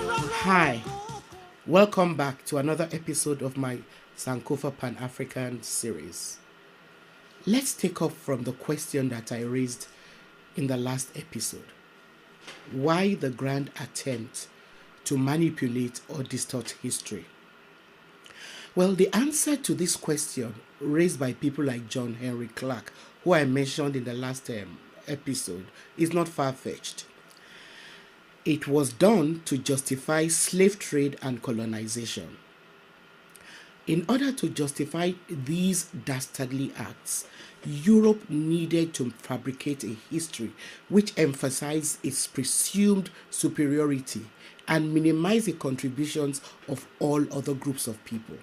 Hi, welcome back to another episode of my Sankofa Pan-African series. Let's take off from the question that I raised in the last episode. Why the grand attempt to manipulate or distort history? Well, the answer to this question, raised by people like John Henry Clark, who I mentioned in the last episode, is not far-fetched. It was done to justify slave trade and colonization. In order to justify these dastardly acts, Europe needed to fabricate a history which emphasized its presumed superiority and minimized the contributions of all other groups of people.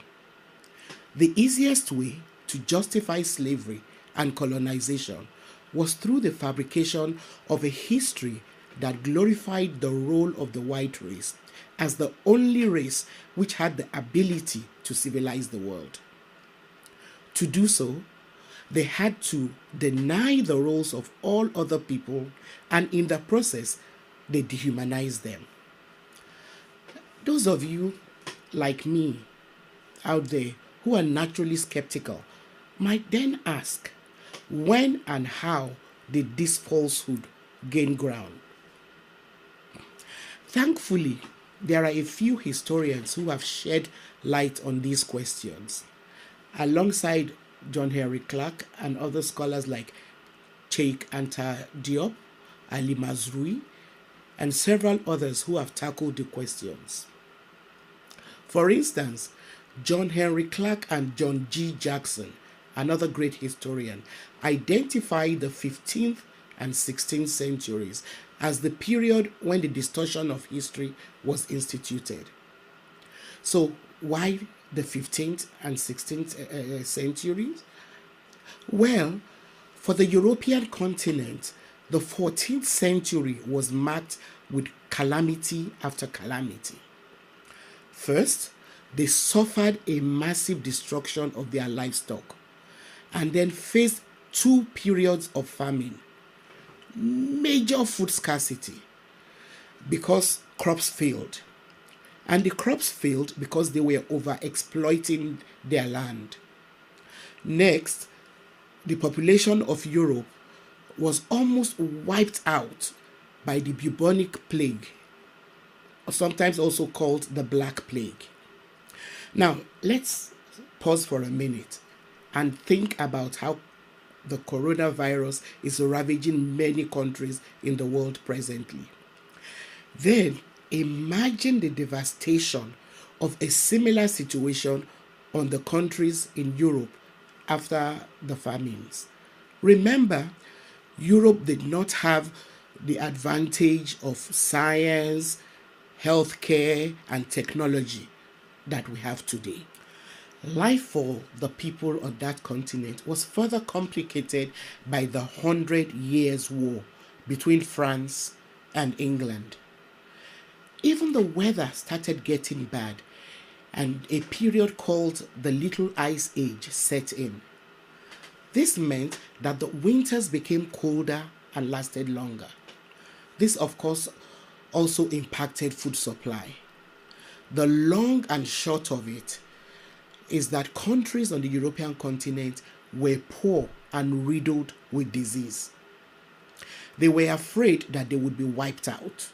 The easiest way to justify slavery and colonization was through the fabrication of a history that glorified the role of the white race as the only race which had the ability to civilize the world. To do so, they had to deny the roles of all other people, and in the process, they dehumanized them. Those of you like me out there who are naturally skeptical might then ask, when and how did this falsehood gain ground? Thankfully, there are a few historians who have shed light on these questions, alongside John Henry Clark and other scholars like Cheikh Anta Diop, Ali Mazrui, and several others who have tackled the questions. For instance, John Henry Clark and John G. Jackson, another great historian, identify the 15th and 16th centuries as the period when the distortion of history was instituted. So why the 15th and 16th centuries? Well, for the European continent, the 14th century was marked with calamity after calamity. First, they suffered a massive destruction of their livestock and then faced two periods of famine, major food scarcity because crops failed. And the crops failed because they were over-exploiting their land. Next, the population of Europe was almost wiped out by the bubonic plague, or sometimes also called the Black Plague. Now, let's pause for a minute and think about how the coronavirus is ravaging many countries in the world presently. Then imagine the devastation of a similar situation on the countries in Europe after the famines. Remember, Europe did not have the advantage of science, healthcare, and technology that we have today. Life for the people on that continent was further complicated by the 100 Years' War between France and England. Even the weather started getting bad, and a period called the Little Ice Age set in. This meant that the winters became colder and lasted longer. This, of course, also impacted food supply. The long and short of it is that countries on the European continent were poor and riddled with disease. They were afraid that they would be wiped out.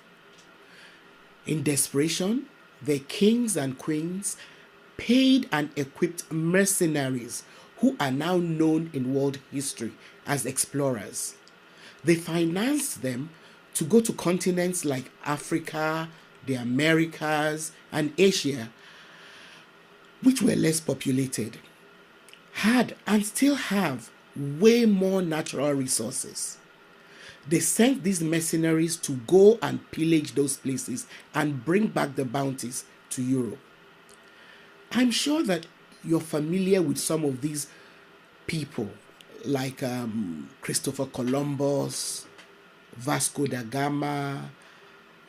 In desperation, their kings and queens paid and equipped mercenaries who are now known in world history as explorers. They financed them to go to continents like Africa, the Americas, and Asia, which were less populated, had and still have way more natural resources. They sent these mercenaries to go and pillage those places and bring back the bounties to Europe. I'm sure that you're familiar with some of these people, like Christopher Columbus, Vasco da Gama,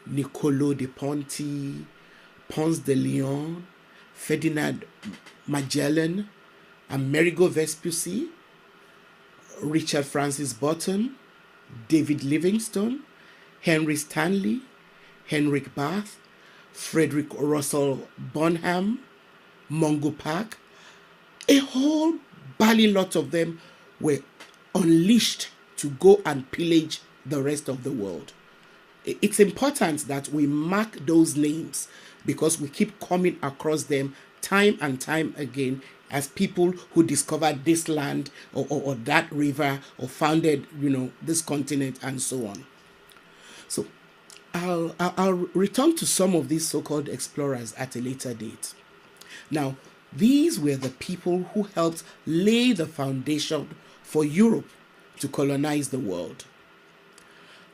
Niccolo de Ponti, Ponce de Leon, Ferdinand Magellan, Amerigo Vespucci, Richard Francis Burton, David Livingstone, Henry Stanley, Henrik Barth, Frederick Russell Bonham, Mungo Park, a whole bally lot of them were unleashed to go and pillage the rest of the world. It's important that we mark those names because we keep coming across them time and time again as people who discovered this land or that river or founded, this continent and so on. So I'll return to some of these so-called explorers at a later date. Now, these were the people who helped lay the foundation for Europe to colonize the world.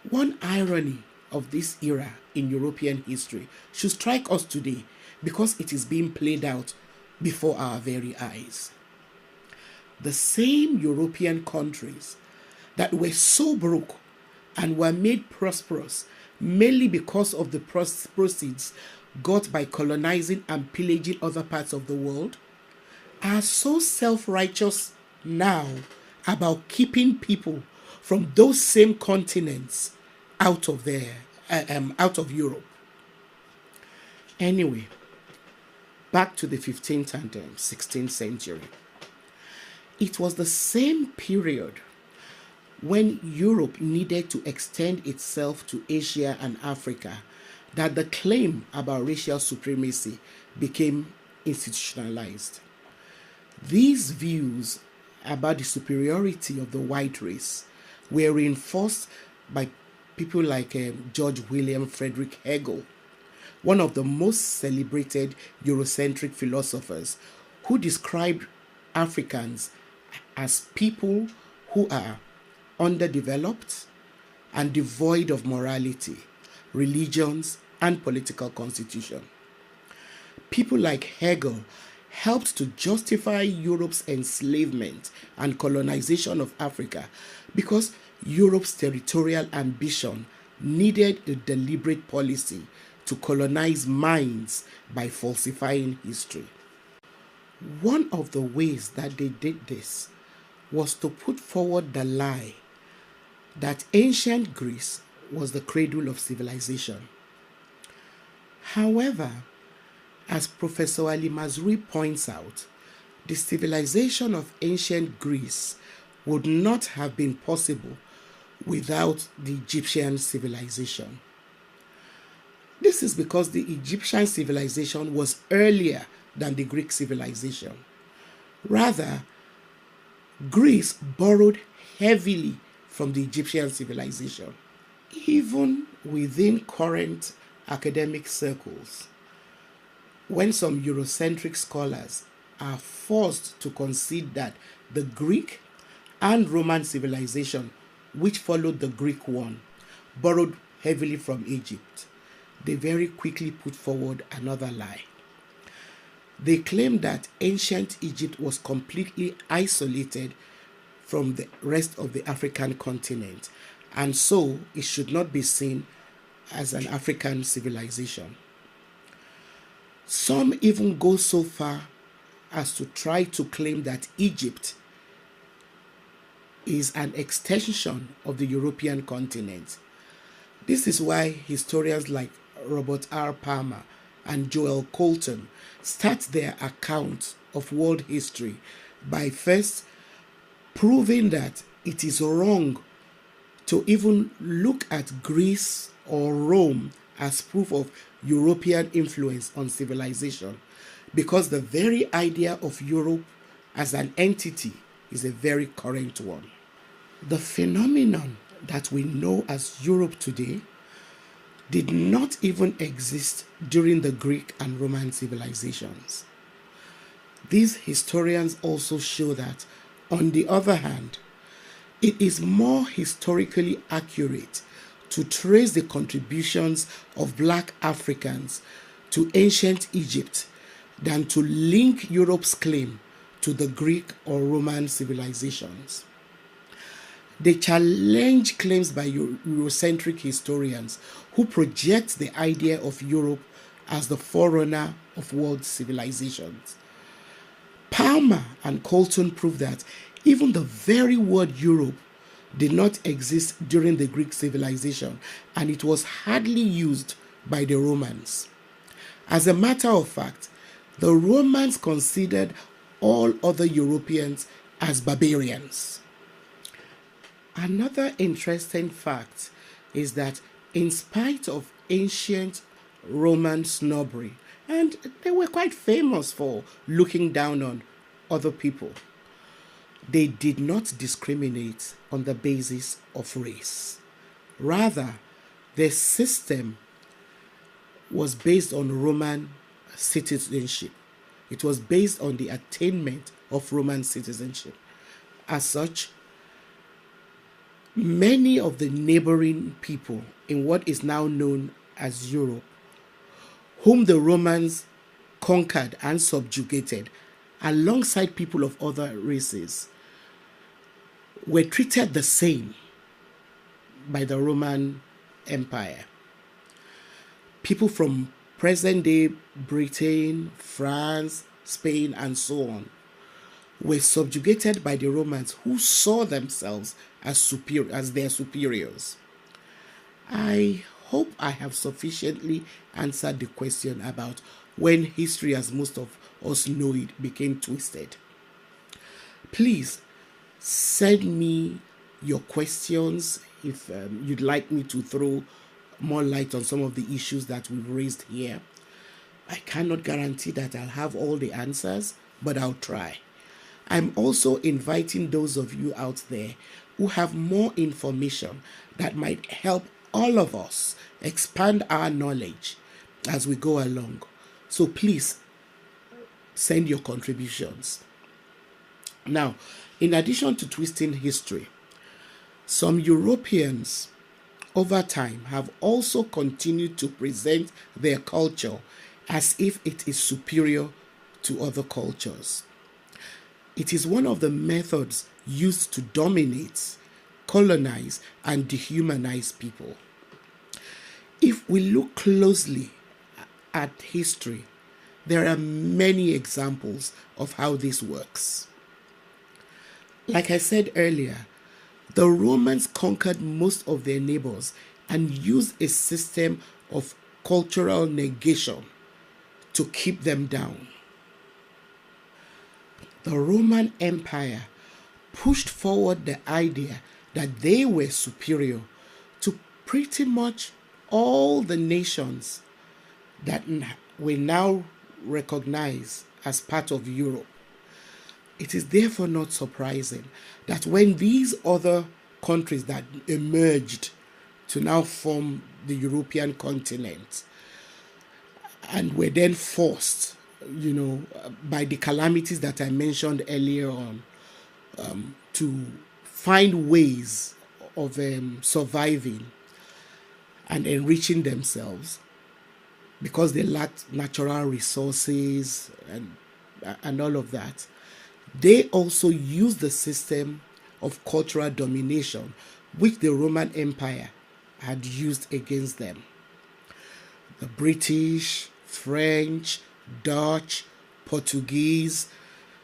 One irony of this era in European history should strike us today because it is being played out before our very eyes. The same European countries that were so broke and were made prosperous mainly because of the proceeds got by colonizing and pillaging other parts of the world are so self-righteous now about keeping people from those same continents out of Europe. Anyway, back to the 15th and 16th century. It was the same period when Europe needed to extend itself to Asia and Africa that the claim about racial supremacy became institutionalized. These views about the superiority of the white race were reinforced by people like George William Frederick Hegel, one of the most celebrated Eurocentric philosophers, who described Africans as people who are underdeveloped and devoid of morality, religions, and political constitution. People like Hegel helped to justify Europe's enslavement and colonization of Africa because Europe's territorial ambition needed a deliberate policy to colonize minds by falsifying history. One of the ways that they did this was to put forward the lie that ancient Greece was the cradle of civilization. However, as Professor Ali Mazrui points out, the civilization of ancient Greece would not have been possible without the Egyptian civilization. This is because the Egyptian civilization was earlier than the Greek civilization. Rather, Greece borrowed heavily from the Egyptian civilization. Even within current academic circles, when some Eurocentric scholars are forced to concede that the Greek and Roman civilization, which followed the Greek one, borrowed heavily from Egypt, they very quickly put forward another lie. They claim that ancient Egypt was completely isolated from the rest of the African continent, and so it should not be seen as an African civilization. Some even go so far as to try to claim that Egypt is an extension of the European continent. This is why historians like Robert R. Palmer and Joel Colton start their account of world history by first proving that it is wrong to even look at Greece or Rome as proof of European influence on civilization, because the very idea of Europe as an entity is a very current one. The phenomenon that we know as Europe today did not even exist during the Greek and Roman civilizations. These historians also show that, on the other hand, it is more historically accurate to trace the contributions of Black Africans to ancient Egypt than to link Europe's claim to the Greek or Roman civilizations. They challenge claims by Eurocentric historians who project the idea of Europe as the forerunner of world civilizations. Palmer and Colton prove that even the very word Europe did not exist during the Greek civilization, and it was hardly used by the Romans. As a matter of fact, the Romans considered all other Europeans as barbarians. Another interesting fact is that, in spite of ancient Roman snobbery, and they were quite famous for looking down on other people, they did not discriminate on the basis of race. Rather, their system was based on Roman citizenship. It was based on the attainment of Roman citizenship. As such, many of the neighboring people in what is now known as Europe, whom the Romans conquered and subjugated alongside people of other races, were treated the same by the Roman Empire. People from present-day Britain, France, Spain, and so on were subjugated by the Romans, who saw themselves as their superiors. I hope I have sufficiently answered the question about when history, as most of us know it, became twisted. Please send me your questions if you'd like me to throw more light on some of the issues that we've raised here. I cannot guarantee that I'll have all the answers, but I'll try. I'm also inviting those of you out there who have more information that might help all of us expand our knowledge as we go along. So please send your contributions. Now, in addition to twisting history, some Europeans over time have also continued to present their culture as if it is superior to other cultures. It is one of the methods used to dominate, colonize, and dehumanize people. If we look closely at history, there are many examples of how this works. Like I said earlier, the Romans conquered most of their neighbors and used a system of cultural negation to keep them down. The Roman Empire pushed forward the idea that they were superior to pretty much all the nations that we now recognize as part of Europe. It is therefore not surprising that when these other countries that emerged to now form the European continent and were then forced, by the calamities that I mentioned earlier on, to find ways of surviving and enriching themselves because they lacked natural resources and all of that. They also used the system of cultural domination which the Roman Empire had used against them. The British, French, Dutch, Portuguese,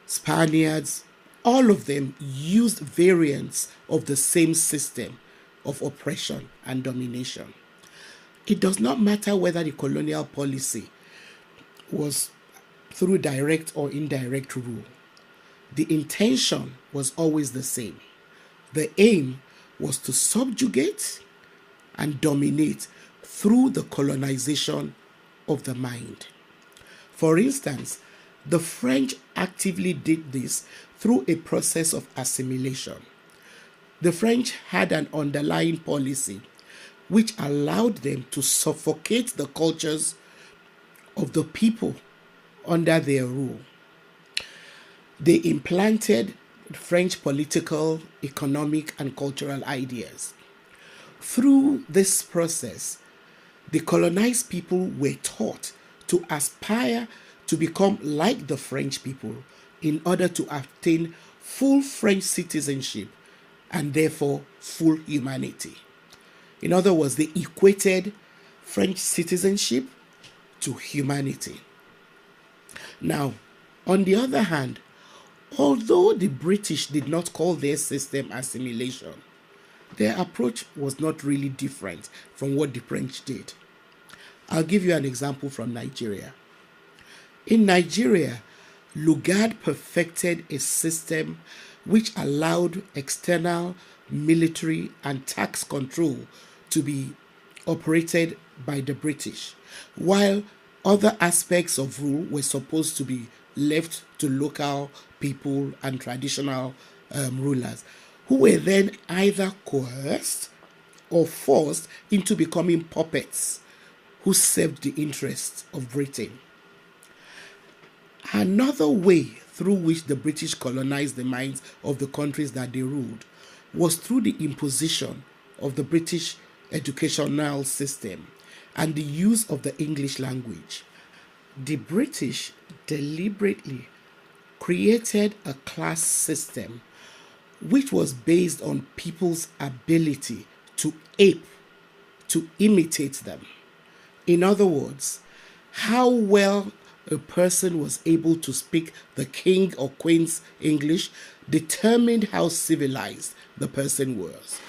Spaniards, all of them used variants of the same system of oppression and domination. It does not matter whether the colonial policy was through direct or indirect rule. The intention was always the same. The aim was to subjugate and dominate through the colonization of the mind. For instance, the French actively did this through a process of assimilation. The French had an underlying policy which allowed them to suffocate the cultures of the people under their rule. They implanted French political, economic, and cultural ideas. Through this process, the colonized people were taught to aspire to become like the French people in order to obtain full French citizenship and therefore full humanity. In other words, they equated French citizenship to humanity. Now, on the other hand, although the British did not call their system assimilation, their approach was not really different from what the French did. I'll give you an example from Nigeria. In Nigeria, Lugard perfected a system which allowed external military and tax control to be operated by the British, while other aspects of rule were supposed to be left to local people and traditional rulers, who were then either coerced or forced into becoming puppets who served the interests of Britain. Another way through which the British colonized the minds of the countries that they ruled was through the imposition of the British educational system and the use of the English language. The British deliberately created a class system which was based on people's ability to ape, to imitate them. In other words, how well a person was able to speak the king or queen's English determined how civilized the person was.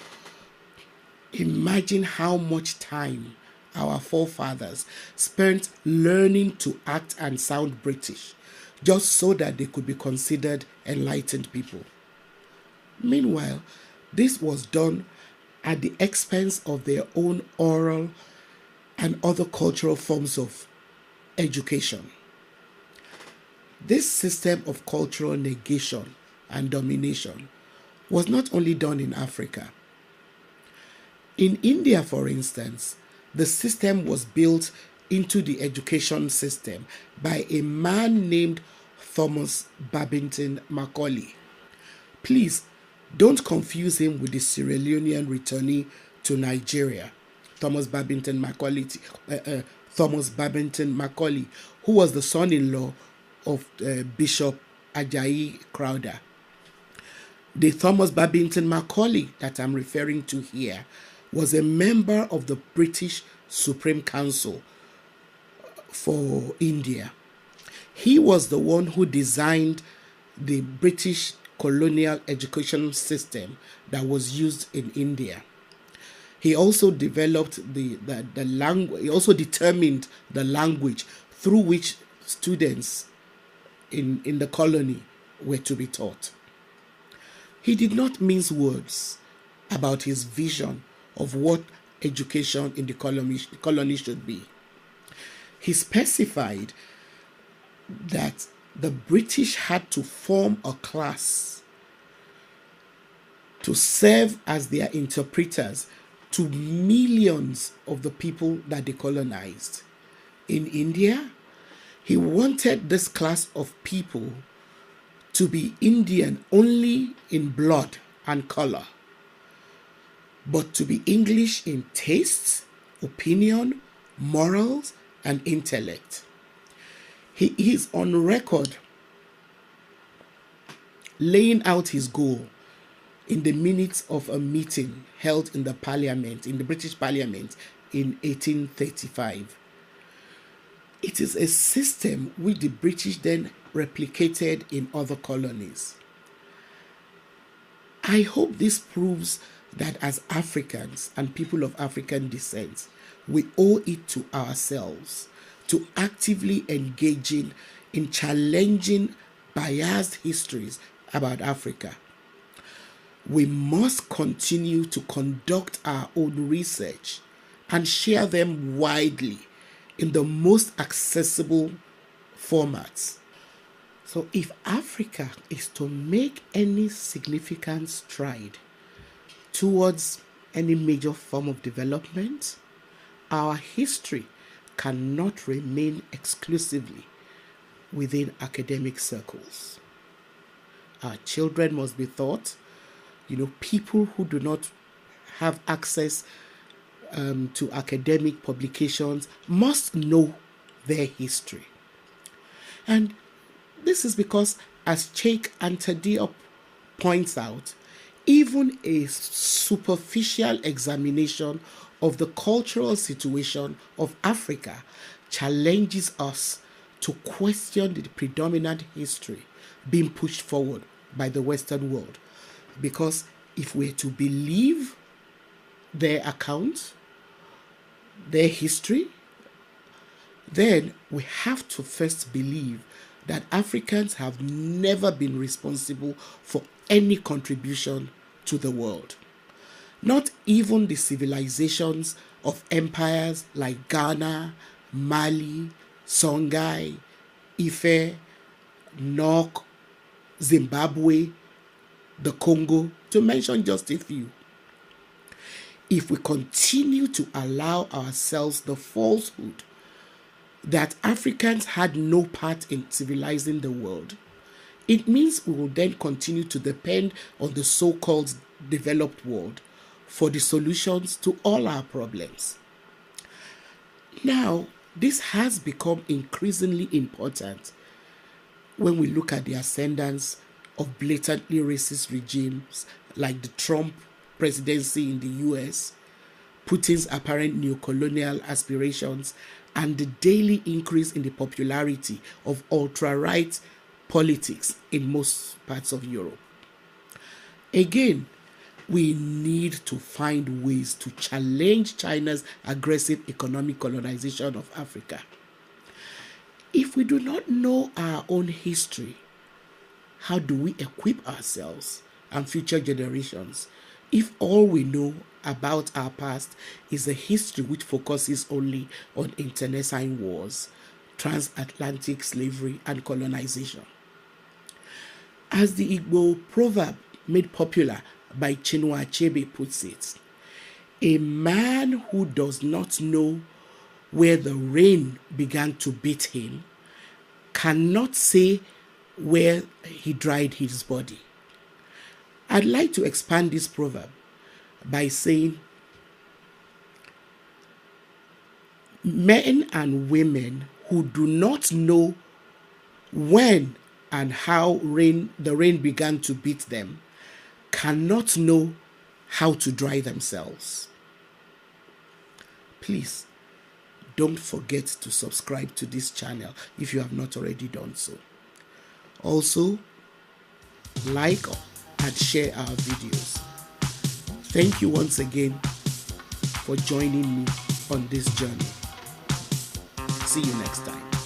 Imagine how much time our forefathers spent learning to act and sound British just so that they could be considered enlightened people. Meanwhile, this was done at the expense of their own oral and other cultural forms of education. This system of cultural negation and domination was not only done in Africa. In India, for instance, the system was built into the education system by a man named Thomas Babington Macaulay. Please don't confuse him with the Sierra Leonean returnee to Nigeria, Thomas Babington Macaulay, who was the son-in-law of Bishop Ajayi Crowther. The Thomas Babington Macaulay that I'm referring to here was a member of the British Supreme Council for India. He was the one who designed the British colonial education system that was used in India. He also developed the language. He also determined the language through which students in the colony were to be taught. He did not mince words about his vision of what education in the colony should be. He specified that the British had to form a class to serve as their interpreters to millions of the people that they colonized. In India, he wanted this class of people to be Indian only in blood and color, but to be English in tastes, opinion, morals, and intellect. He is on record laying out his goal in the minutes of a meeting held in the Parliament, in the British Parliament in 1835. It is a system which the British then replicated in other colonies. I hope this proves that as Africans and people of African descent, we owe it to ourselves to actively engaging in challenging biased histories about Africa. We must continue to conduct our own research and share them widely in the most accessible formats. So if Africa is to make any significant stride towards any major form of development, our history cannot remain exclusively within academic circles. Our children must be taught, people who do not have access to academic publications must know their history. And this is because, as Cheikh Anta Diop points out, even a superficial examination of the cultural situation of Africa challenges us to question the predominant history being pushed forward by the Western world. Because if we're to believe their account, their history, then we have to first believe that Africans have never been responsible for any contribution to the world. Not even the civilizations of empires like Ghana, Mali, Songhai, Ife, Nok, Zimbabwe, the Congo, to mention just a few. If we continue to allow ourselves the falsehood that Africans had no part in civilizing the world, it means we will then continue to depend on the so-called developed world for the solutions to all our problems. Now, this has become increasingly important when we look at the ascendance of blatantly racist regimes like the Trump presidency in the US, Putin's apparent neo-colonial aspirations, and the daily increase in the popularity of ultra-right politics in most parts of Europe. Again, we need to find ways to challenge China's aggressive economic colonization of Africa. If we do not know our own history, how do we equip ourselves and future generations if all we know about our past is a history which focuses only on internecine wars, transatlantic slavery, and colonization? As the Igbo proverb made popular by Chinua Achebe puts it, a man who does not know where the rain began to beat him cannot say where he dried his body. I'd like to expand this proverb by saying men and women who do not know when and how the rain began to beat them cannot know how to dry themselves. Please don't forget to subscribe to this channel if you have not already done so. Also, like and share our videos. Thank you once again for joining me on this journey. See you next time.